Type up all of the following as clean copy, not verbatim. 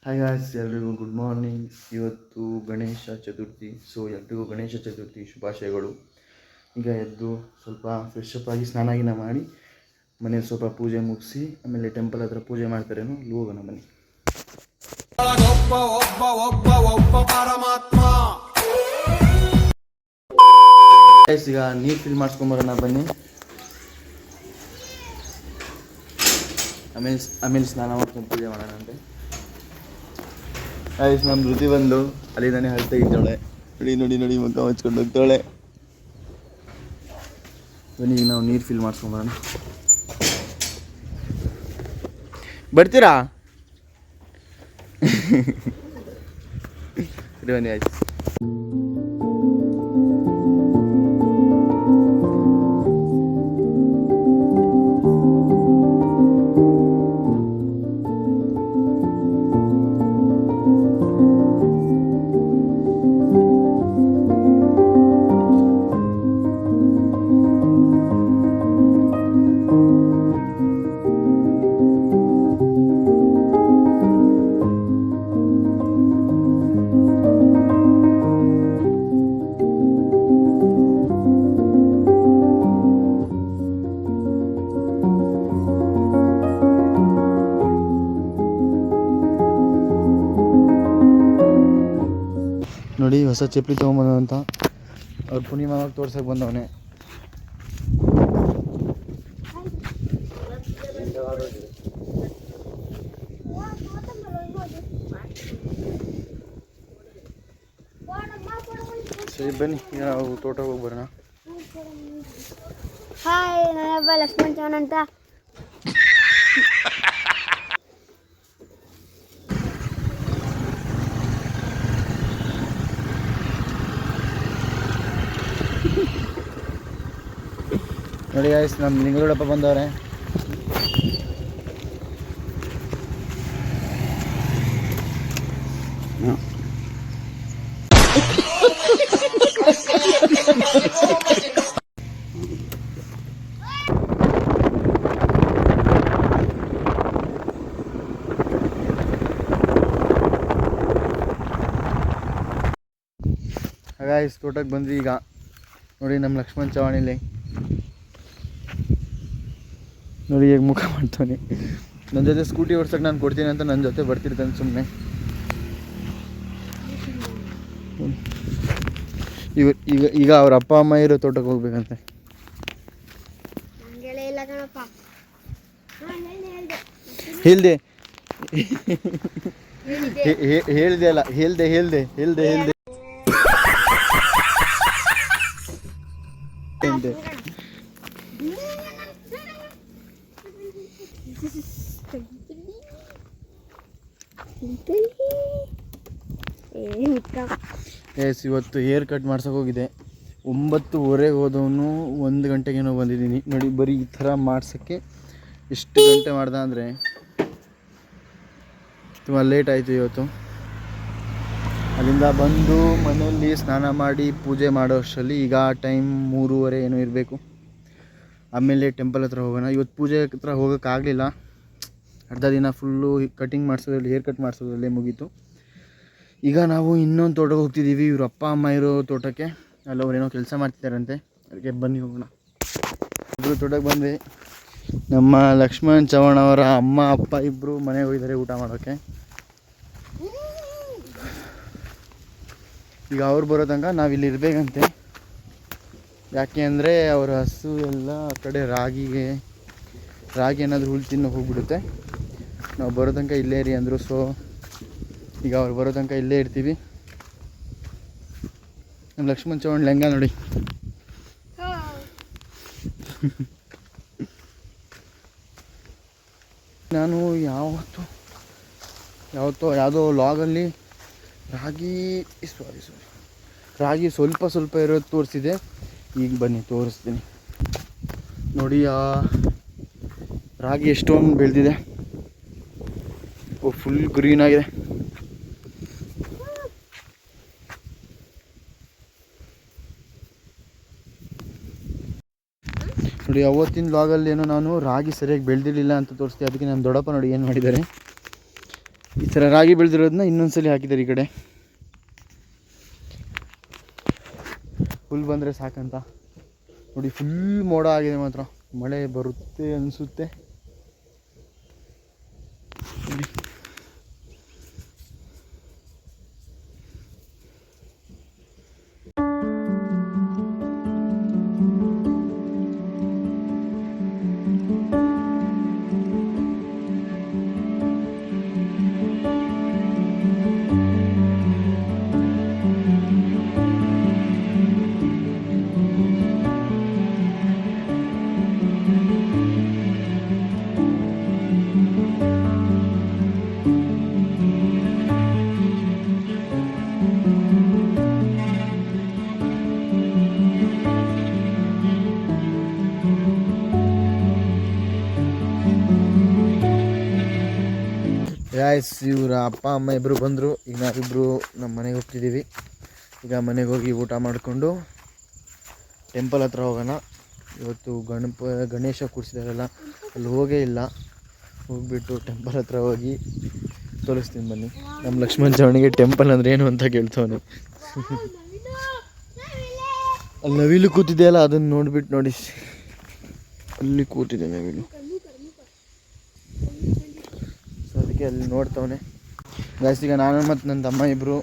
Hi guys, ಎಲ್ರಿಗೂ good morning. ಇವತ್ತು Ganesha Chaturthi. So ಎಲ್ರಿಗೂ ಗಣೇಶ ಚತುರ್ಥಿ ಶುಭಾಶಯಗಳು. ಈಗ ಎದ್ದು ಸ್ವಲ್ಪ ಫ್ರೆಶಪ್ ಆಗಿ ಸ್ನಾನ ಮಾಡಿ ಮನೇಲಿ ಸ್ವಲ್ಪ ಪೂಜೆ ಮುಗಿಸಿ ಆಮೇಲೆ ಟೆಂಪಲ್ ಹತ್ರ ಪೂಜೆ ಮಾಡ್ತಾರೇನೋ ಅಲ್ಲಿ ಹೋಗೋಣ ಬನ್ನಿ. ಗೈಸ್, ಈಗ ನೀರು ಫಿಲ್ ಮಾಡಿಸ್ಕೊಂಬರೋಣ ಬನ್ನಿ. ಆಮೇಲೆ ಸ್ನಾನ ಮಾಡ್ಕೊಂಡು ಪೂಜೆ ಮಾಡೋಣ ಅಂತೆ. ಗೈಸ್, ನಮ್ಮ ಧೃತಿ ಬಂದು ಅಲ್ಲಿ ನಾನೇ ಹಳ್ತಾ ಇದ್ದಾಳೆ. ನೋಡಿ ಮುಖ ಹಚ್ಕೊಂಡು ಹೋಗ್ತಾಳೆ. ಬನ್ನಿ, ಈಗ ನಾವು ನೀರು ಫಿಲ್ ಮಾಡಿಸ್ಕೊಂಬರೋಣ. ಬರ್ತೀರಾ? ಸರಿ ಬನ್ನಿ ಆಯ್ತು. ನೋಡಿ, ಹೊಸ ಚಪ್ಪಲಿ ತೊಗೊಂಬಂದ ಅಂತ ಅವ್ರು ಪೂರ್ಣಿಮಾವಾಗ ತೋರ್ಸಕ್ಕೆ ಬಂದವನೇ. ಸರಿ ಬನ್ನಿ, ಈಗ ನಾವು ತೋಟಕ್ಕೆ ಹೋಗಿ ಬರೋಣ. ಹಾಯ್, ನನ್ನ ಲಕ್ಷ್ಮಣ್ ಚವನ್ ಅಂತ. ನೋಡಿ ಗಾಯ್ಸ್, ನಮ್ಮ ನಿಂಗಳೂರಪ್ಪ ಬಂದವ್ರೆ. ಗಾಯ್ಸ್, ತೋಟಕ್ಕೆ ಬಂದ್ವಿ ಈಗ. ನೋಡಿ ನಮ್ಮ ಲಕ್ಷ್ಮಣ್ ಚವಾಣಿಲಿ ನೋಡಿ ಹೇಗೆ ಮುಖ ಮಾಡ್ತಾನೆ. ನನ್ನ ಜೊತೆ ಸ್ಕೂಟಿ ಓಡ್ಸಕ್ಕೆ ನಾನು ಕೊಡ್ತೀನಿ ಅಂತ ನನ್ನ ಜೊತೆ ಬರ್ತಿರ್ತಾನೆ ಸುಮ್ಮನೆ. ಈಗ ಅವ್ರ ಅಪ್ಪ ಅಮ್ಮ ಇರೋ ತೋಟಕ್ಕೆ ಹೋಗ್ಬೇಕಂತೆ. ಹೇಳ್ದೆ ಅಲ್ಲ, ಹೇಳ್ದೆ ಇವತ್ತು ಹೇರ್ ಕಟ್ ಮಾಡ್ಸೋಕೆ ಹೋಗಿದೆ. 9:30 ಹೋದವನು 1 ಗಂಟೆಗೇನೋ ಬಂದಿದ್ದೀನಿ. ನೋಡಿ, ಬರೀ ಈ ಥರ ಮಾಡ್ಸೋಕ್ಕೆ ಎಷ್ಟು ಗಂಟೆ ಮಾಡ್ದೆ ಅಂದರೆ ತುಂಬ ಲೇಟ್ ಆಯಿತು ಇವತ್ತು. ಅಲ್ಲಿಂದ ಬಂದು ಮನೆಯಲ್ಲಿ ಸ್ನಾನ ಮಾಡಿ ಪೂಜೆ ಮಾಡೋ ಅಷ್ಟರಲ್ಲಿ ಈಗ ಟೈಮ್ 3:30 ಏನೋ ಇರಬೇಕು. ಆಮೇಲೆ ಟೆಂಪಲ್ ಹತ್ರ ಹೋಗೋಣ. ಇವತ್ತು ಪೂಜೆ ಹತ್ರ ಹೋಗೋಕ್ಕಾಗಲಿಲ್ಲ. ಅರ್ಧ ದಿನ ಫುಲ್ಲು ಕಟಿಂಗ್ ಮಾಡಿಸೋದ್ರಲ್ಲಿ, ಹೇರ್ ಕಟ್ ಮಾಡಿಸೋದ್ರಲ್ಲೇ ಮುಗೀತು. ಈಗ ನಾವು ಇನ್ನೊಂದು ತೋಟಕ್ಕೆ ಹೋಗ್ತಿದ್ದೀವಿ, ಇವ್ರ ಅಪ್ಪ ಅಮ್ಮ ಇರೋ ತೋಟಕ್ಕೆ. ಅಲ್ಲಿ ಅವ್ರೇನೋ ಕೆಲಸ ಮಾಡ್ತಿದ್ದಾರಂತೆ, ಅದಕ್ಕೆ ಬನ್ನಿ ಹೋಗೋಣ. ಇಬ್ಬರು ತೋಟಕ್ಕೆ ಬಂದ್ವಿ. ನಮ್ಮ ಲಕ್ಷ್ಮಣ್ ಚವಾಣ್ ಅವರ ಅಮ್ಮ ಅಪ್ಪ ಇಬ್ಬರು ಮನೆಗೆ ಹೋಗಿದ್ದಾರೆ ಊಟ ಮಾಡೋಕ್ಕೆ. ಈಗ ಅವ್ರು ಬರೋ ತನಕ ನಾವಿಲ್ಲಿ ಇರಬೇಕಂತೆ. ಯಾಕೆ ಅಂದರೆ ಅವರ ಹಸು ಎಲ್ಲ ಆ ಕಡೆ ರಾಗಿ ಏನಾದರೂ ಹುಲ್ಲು ತಿನ್ನೋ ಹೋಗ್ಬಿಡುತ್ತೆ. ನಾವು ಬರೋ ತನಕ ಇಲ್ಲೇ ಇರಿ ಅಂದರು. ಸೊ ಈಗ ಅವ್ರು ಬರೋ ತನಕ ಇಲ್ಲೇ ಇರ್ತೀವಿ. ನಮ್ಮ ಲಕ್ಷ್ಮಣ್ ಚವಾಣ್ ಲೆಂಗ ನೋಡಿ. ನಾನು ಯಾವುದೋ ಲಾಗಲ್ಲಿ ರಾಗಿ ಸ್ವಲ್ಪ ಇರೋದು ತೋರಿಸಿದೆ. ಈಗ ಬನ್ನಿ ತೋರಿಸ್ತೀನಿ. ನೋಡಿ, ರಾಗಿ ಎಷ್ಟೊಂದು ಬೆಳೆದಿದೆ. ಫುಲ್ ಗ್ರೀನ್ ಆಗಿದೆ. ನೋಡಿ, ಅವತ್ತಿನ ಲಾಗಲ್ಲಿ ಏನೋ ನಾನು ರಾಗಿ ಸರಿಯಾಗಿ ಬೆಳೆದಿರಲಿಲ್ಲ ಅಂತ ತೋರಿಸ್ತೀವಿ. ಅದಕ್ಕೆ ನಮ್ಮ ದೊಡ್ಡಪ್ಪ ನೋಡಿ ಏನು ಮಾಡಿದ್ದಾರೆ, ಈ ಥರ ರಾಗಿ ಬೆಳೆದಿರೋದನ್ನ ಇನ್ನೊಂದ್ಸಲಿ ಹಾಕಿದ್ದಾರೆ ಈ ಕಡೆ. ಫುಲ್ ಬಂದರೆ ಸಾಕಂತ ನೋಡಿ. ಫುಲ್ ಮೋಡ ಆಗಿದೆ ಮಾತ್ರ, ಮಳೆ ಬರುತ್ತೆ ಅನಿಸುತ್ತೆ. ಗಾಯ್ಸ್, ಇವರ ಅಪ್ಪ ಅಮ್ಮ ಇಬ್ಬರು ಬಂದರು. ಈಗ ನಾವಿಬ್ಬರು ನಮ್ಮ ಮನೆಗೆ ಹೋಗ್ತಿದ್ದೀವಿ. ಈಗ ಮನೆಗೆ ಹೋಗಿ ಊಟ ಮಾಡಿಕೊಂಡು ಟೆಂಪಲ್ ಹತ್ರ ಹೋಗೋಣ. ಇವತ್ತು ಗಣೇಶ ಕೂರಿಸಿದಾರಲ್ಲ, ಅಲ್ಲಿ ಹೋಗೇ ಇಲ್ಲ. ಹೋಗ್ಬಿಟ್ಟು ಟೆಂಪಲ್ ಹತ್ರ ಹೋಗಿ ತೋರಿಸ್ತೀನಿ ಬನ್ನಿ. ನಮ್ಮ ಲಕ್ಷ್ಮಣ್ ಚವಣಿಗೆ ಟೆಂಪಲ್ ಅಂದರೆ ಏನು ಅಂತ ಕೇಳ್ತವನು. ಅಲ್ಲಿ ನವಿಲು ಕೂತಿದೆಯಲ್ಲ, ಅದನ್ನು ನೋಡ್ಬಿಟ್ಟು ನೋಡಿ, ಅಲ್ಲಿ ಕೂತಿದೆ ನವಿಲು. ಸೊ ಅದಕ್ಕೆ ಅಲ್ಲಿ ನೋಡ್ತವನೆ. ಗಾಯ್ಸ್, ಈಗ ನಾನು ಮತ್ತು ನನ್ನ ತಮ್ಮ ಇಬ್ಬರು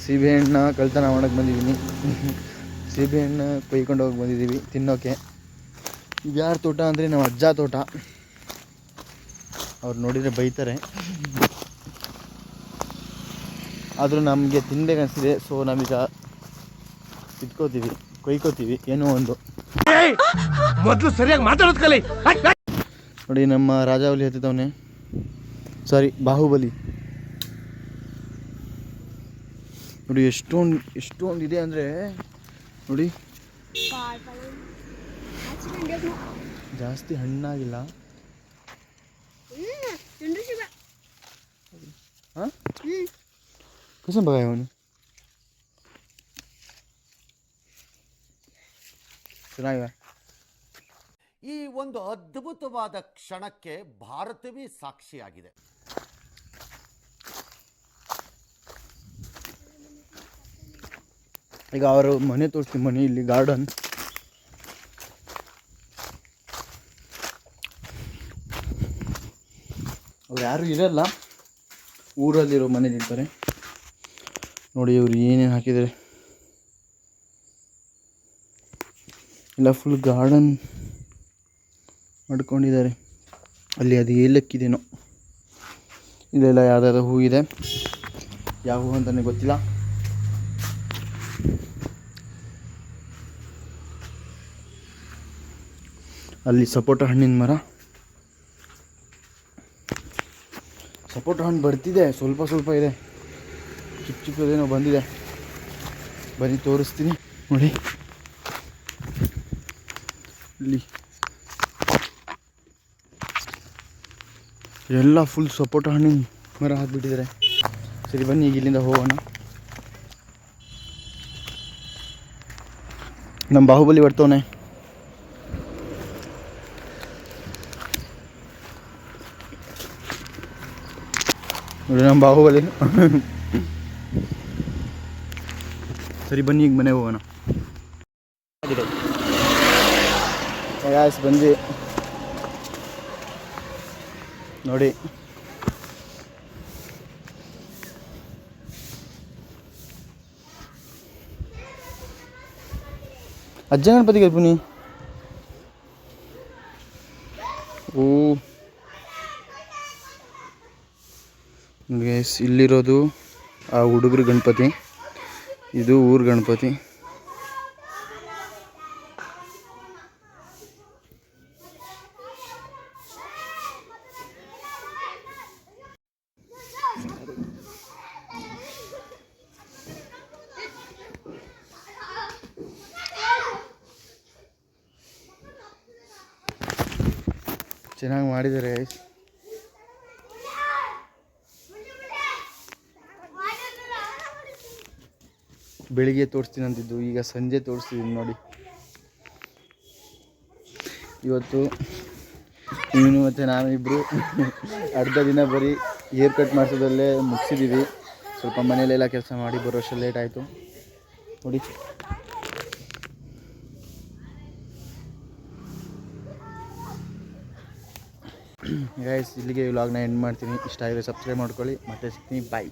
ಸೀಬೆಹಣ್ಣು ಕಳ್ತನ ಮಾಡೋಕ್ಕೆ ಬಂದಿದ್ದೀನಿ. ಸೀಬೆಹಣ್ಣು ಕೊಯ್ಕೊಂಡು ಹೋಗಿ ಬಂದಿದ್ದೀವಿ ತಿನ್ನೋಕ್ಕೆ. ಇದು ಯಾರ ತೋಟ ಅಂದರೆ ನಮ್ಮ ಅಜ್ಜ ತೋಟ. ಅವ್ರು ನೋಡಿದರೆ ಬೈತಾರೆ, ಆದರೂ ನಮಗೆ ತಿನ್ಬೇಕು ಅನಿಸಿದೆ. ಸೊ ನಾವೀಗ ಕೊಯ್ಕೋತೀವಿ ಏನೋ ಒಂದು. ಮೊದಲು ಸರಿಯಾಗಿ ಮಾತಾಡೋದು ಕಲಿ. ನೋಡಿ, ನಮ್ಮ ರಾಜಾವಲಿ ಹತ್ತಿದವನೇ, ಸಾರಿ ಬಾಹುಬಲಿ. ನೋಡಿ ಎಷ್ಟೊಂದು ಇದೆ ಅಂದರೆ ನೋಡಿ. ಜಾಸ್ತಿ ಹಣ್ಣಾಗಿಲ್ಲ. ಹಾಂ, ಕಸಂ ಬಗಾಯ ಅವನು ಚೆನ್ನಾಗಿವೆ. ಈ ಒಂದು ಅದ್ಭುತವಾದ ಕ್ಷಣಕ್ಕೆ ಭಾರತವೇ ಸಾಕ್ಷಿಯಾಗಿದೆ. ಈಗ ಅವರು ಮನೆ ತೋರಿಸ್ತೀನಿ ಬನ್ನಿ. ಇಲ್ಲಿ ಗಾರ್ಡನ್, ಅವ್ರು ಯಾರು ಇರಲ್ಲ, ಊರಲ್ಲಿರೋ ಮನೇಲಿರ್ತಾರೆ. ನೋಡಿ ಇವ್ರು ಏನೇನು ಹಾಕಿದ್ದಾರೆ. ಇಲ್ಲ ಫುಲ್ ಗಾರ್ಡನ್ ಮಾಡ್ಕೊಂಡಿದ್ದಾರೆ. ಅಲ್ಲಿ ಅದು ಏಲಕ್ಕಿದೇನೋ, ಇಲ್ಲೆಲ್ಲ ಯಾವುದಾದ್ರು ಹೂ ಇದೆ. ಯಾವ ಹೂ ಅಂತಲೇ ಗೊತ್ತಿಲ್ಲ. ಅಲ್ಲಿ ಸಪೋಟ ಹಣ್ಣಿನ ಮರ. ಸಪೋಟ ಹಣ್ಣು ಬರ್ತಿದೆ, ಸ್ವಲ್ಪ ಇದೆ, ಚಿಕ್ಕದೇನೋ ಬಂದಿದೆ. ಬನ್ನಿ ತೋರಿಸ್ತೀನಿ ನೋಡಿ. ಇಲ್ಲಿ ಎಲ್ಲ ಫುಲ್ ಸಪೋಟ ಹಣ್ಣಿನ ಮರ ಹಾಕ್ಬಿಟ್ಟಿದ್ದಾರೆ. ಸರಿ ಬನ್ನಿ ಈಗ ಇಲ್ಲಿಂದ ಹೋಗೋಣ. ನಮ್ಮ ಬಾಹುಬಲಿ ಬರ್ತವನೆ. ನೋಡಿ ನಮ್ಮ ಬಾಹುಬಲಿ. ಸರಿ ಬನ್ನಿ ಈಗ ಮನೆಗೆ ಹೋಗೋಣ. ಗ್ಯಾಸ್ ಬಂದು ನೋಡಿ. ಅಜ್ಜ ಗಣಪತಿ ಗರ್ಭಿಣಿ. ಓ ಗ್ಯಾಸ್, ಇಲ್ಲಿರೋದು ಆ ಹುಡುಗರ ಗಣಪತಿ, ಇದು ಊರ ಗಣಪತಿ. ಚೆನ್ನಾಗಿ ಮಾಡಿದ್ದಾರೆ. ಬೆಳಿಗ್ಗೆ ತೋರಿಸ್ತೀನಿ ಅಂತಿದ್ದು, ಈಗ ಸಂಜೆ ತೋರಿಸ್ತಿದ್ದೀನಿ ನೋಡಿ. ಇವತ್ತು ಇವನು ಮತ್ತು ನಾನು ಇಬ್ಬರು ಅರ್ಧ ದಿನ ಬರೀ ಹೇರ್ ಕಟ್ ಮಾಡಿಸೋದಲ್ಲೇ ಮುಗಿಸಿದ್ದೀವಿ. ಸ್ವಲ್ಪ ಮನೇಲೆಲ್ಲ ಕೆಲಸ ಮಾಡಿ ಬರೋಷ್ಟು ಲೇಟ್ ಆಯಿತು ನೋಡಿ. ಗೈಸ್ ಇಲ್ಲಿಗೆ ವ್ಲಾಗ್ನ ಎಂಡ್ ಮಾಡ್ತೀನಿ. ಇಷ್ಟ ಆದರೆ ಸಬ್ಸ್ಕ್ರೈಬ್ ಮಾಡ್ಕೊಳ್ಳಿ. ಮತ್ತೆ ಸಿಗ್ತೀನಿ. ಬಾಯ್.